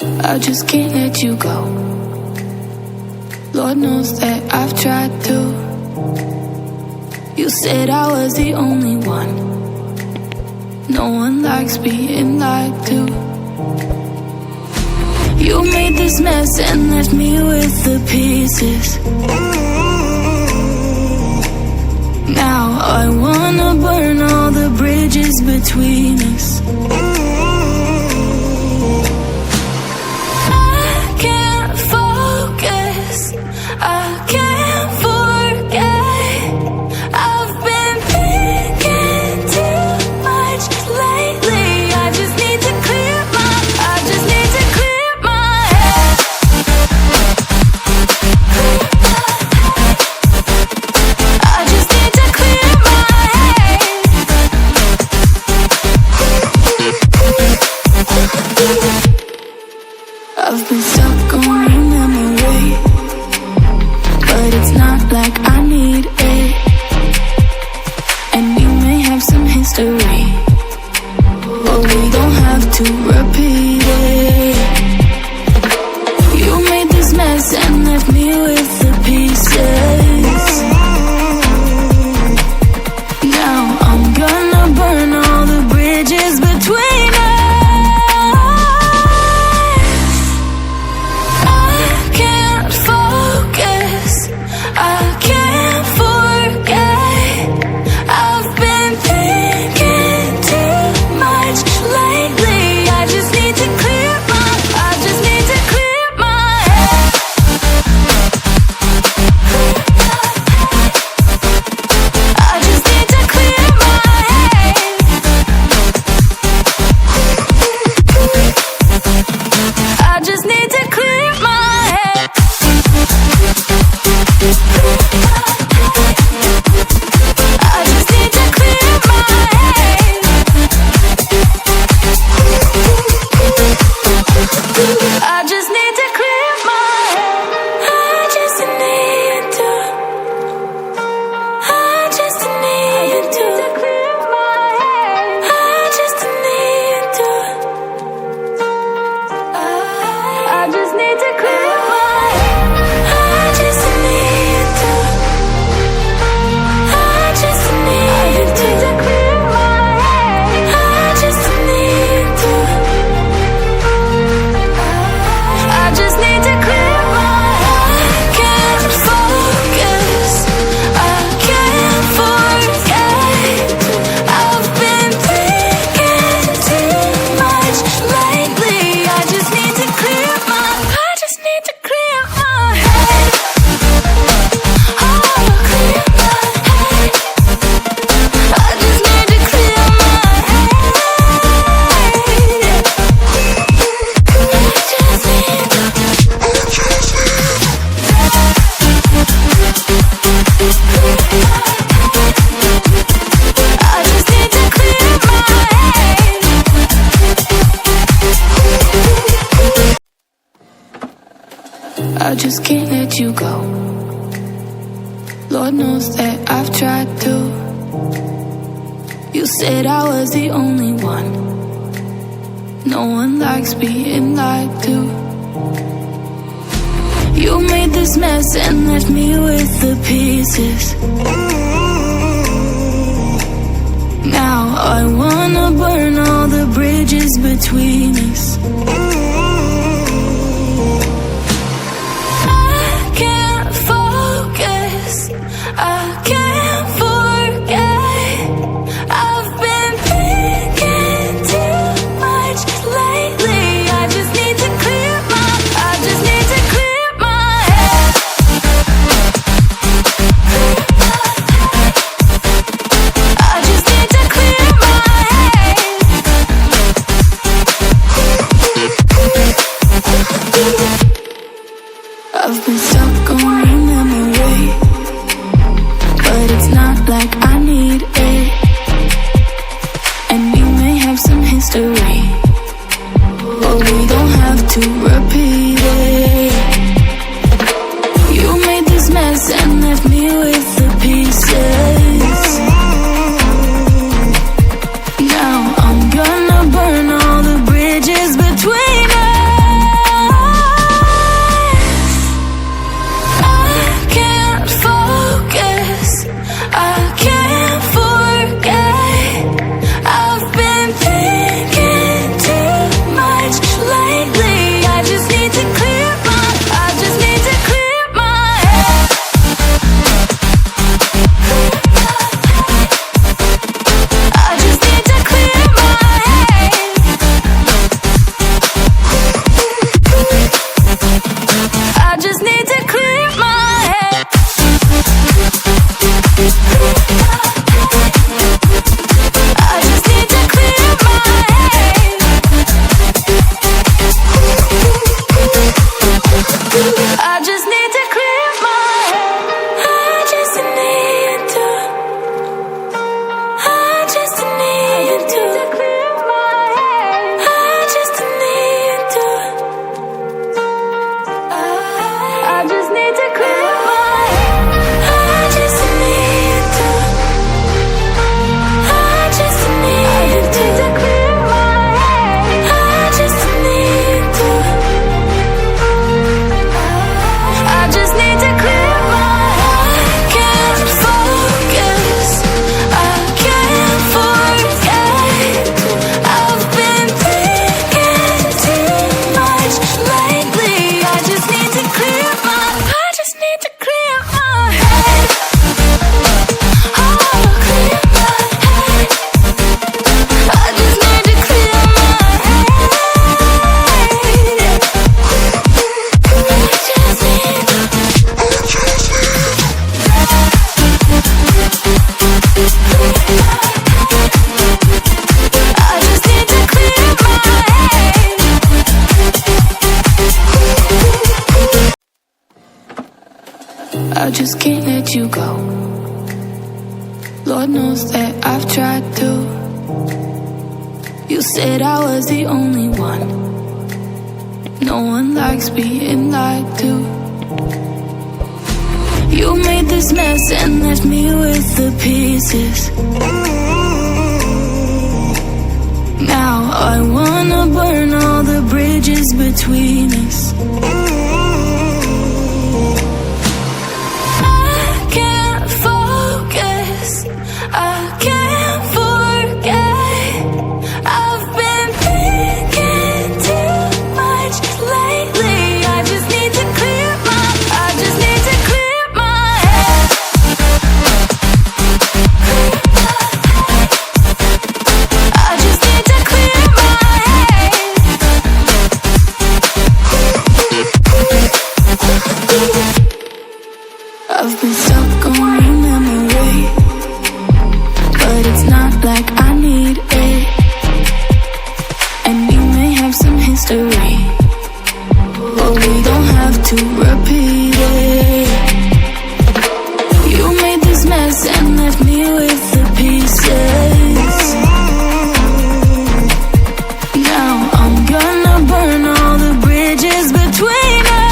I just can't let you go. Lord knows that I've tried to. You said I was the only one. No one likes being lied to. You made this mess and left me with the pieces. Now I wanna burn all the bridges between us. I've been stuck on your memory, but it's not like I need it. And we may have some history, but we don't have to repeat it. You made this mess and left me with the pieces. Now I'm gonna burn all the bridges between us. I just can't let you go. Lord knows that I've tried to. You said I was the only one. No one likes being lied to. You made this mess and left me with the pieces. Now I wanna burn all the bridges between us. I've been stuck on your memory, but it's not like I need it. And we may have some history, but we don't have to repeat it. You made this mess and left me with the pieces. Now I'm gonna burn all the bridges between us. I just can't let you go. Lord knows that I've tried to. You said I was the only one. No one likes being lied to. You made this mess and left me with the pieces. Now I wanna burn all the bridges between us. I've been stuck on your memory, but it's not like I need it. And we may have some history, but we don't have to repeat it. You made this mess and left me with the pieces. Now I'm gonna burn all the bridges between us.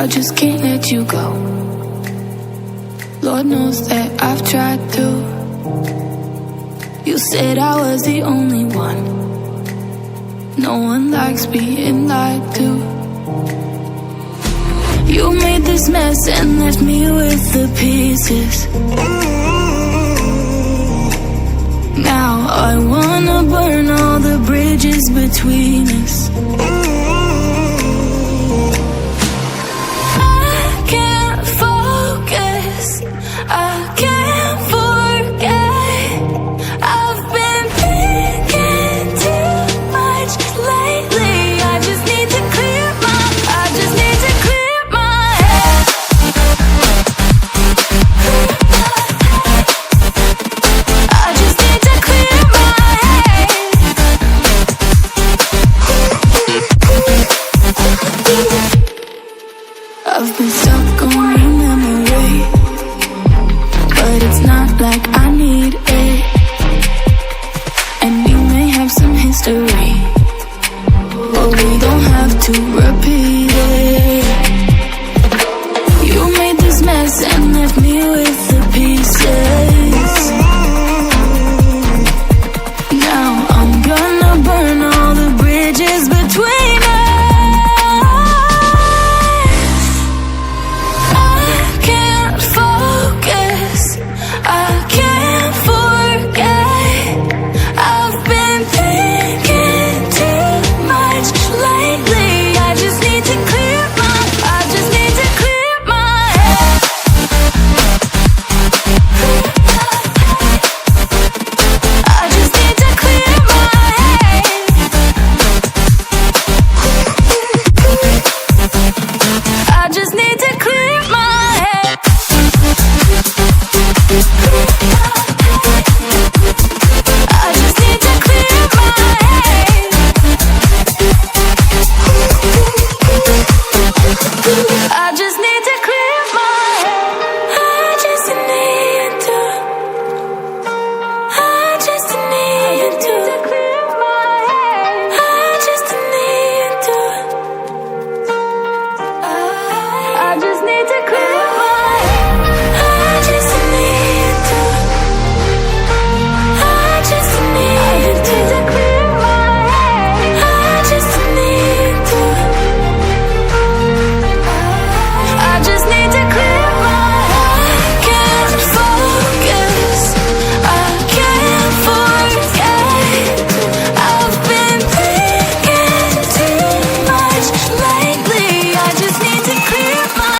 I just can't let you go. Lord knows that I've tried to. You said I was the only one. No one likes being lied to. You made this mess and left me with the pieces. Now I wanna burn all the bridges between us.